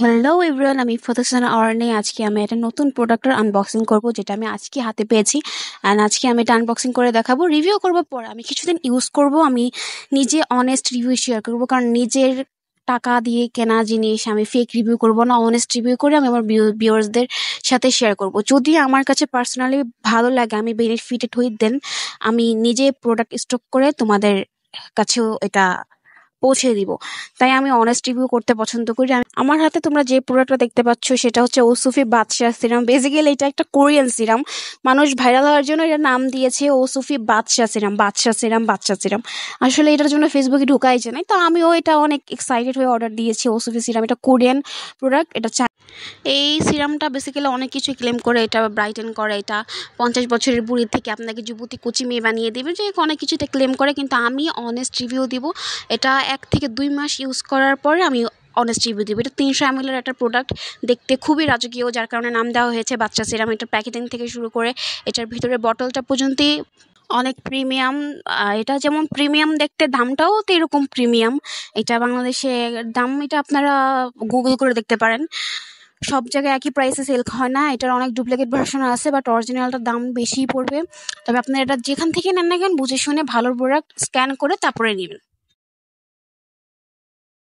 Hello everyone, আমি ফতেসানা অরণে। আজকে আমি একটা নতুন প্রোডাক্টের আনবক্সিং করব, যেটা আমি আজকে হাতে পেয়েছি। অ্যান্ড আজকে আমি এটা আনবক্সিং করে দেখাবো, রিভিউ করব। পরে আমি কিছুদিন ইউজ করব, আমি নিজে অনেস্ট রিভিউ শেয়ার করব, কারণ নিজের টাকা দিয়ে কেনা জিনিস আমি ফেক রিভিউ করব না, অনেস্ট রিভিউ করে আমি আমার ভিউয়ার্সদের সাথে শেয়ার করব। যদি আমার কাছে পার্সোনালি ভালো লাগে, আমি বেনিফিটেড হই, দেন আমি নিজে প্রোডাক্ট স্টক করে তোমাদের কাছেও এটা পৌঁছে দিব। তাই আমি অনেস্ট রিভিউ করতে পছন্দ করি। আমার হাতে তোমরা যে প্রোডাক্টটা দেখতে পাচ্ছ সেটা হচ্ছে ওসুফি বাদশা সিরাম। বেসিক্যালি এটা একটা কোরিয়ান সিরাম, মানুষ ভাইরাল হওয়ার জন্য এটা নাম দিয়েছে ওসুফি বাদশা সিরাম, বাদশা সিরাম, বাদশা সিরাম। আসলে এটার জন্য ফেসবুকে ঢুকাই যায় নাই, তো আমিও এটা অনেক এক্সাইটেড হয়ে অর্ডার দিয়েছি। ওসুফি সিরাম এটা কোরিয়ান প্রোডাক্ট। এটা এই সিরামটা বেসিক্যালি অনেক কিছু ক্লেম করে, এটা ব্রাইটেন করে, এটা 50 বছরের বুড়ি থেকে আপনাকে যুবতী কচি মেয়ে বানিয়ে দেবে, যে অনেক কিছু এটা ক্লেম করে। কিন্তু আমি অনেস্ট রিভিউ দিব, এটা 1 থেকে 2 মাস ইউজ করার পরে আমি অনেস্ট রিভিউ দিব। এটা 300 ml একটা প্রোডাক্ট, দেখতে খুবই রাজকীয়, যার কারণে নাম দেওয়া হয়েছে বাচ্চা সিরাম। এটার প্যাকেজিং থেকে শুরু করে এটার ভিতরে বটলটা পর্যন্তই অনেক প্রিমিয়াম। এটা যেমন প্রিমিয়াম দেখতে, দামটাও তো এরকম প্রিমিয়াম। এটা বাংলাদেশে দাম, এটা আপনারা গুগল করে দেখতে পারেন। সব জায়গায় একই প্রাইসে সেল হয় না, এটার অনেক ডুপ্লিকেট ভার্সন আছে, বাট অরিজিনালটার দাম বেশিই পড়বে। তবে আপনারা এটা যেখান থেকে নেন না কেন, বুঝে শুনে ভালো প্রোডাক্ট স্ক্যান করে তারপরে নেবেন।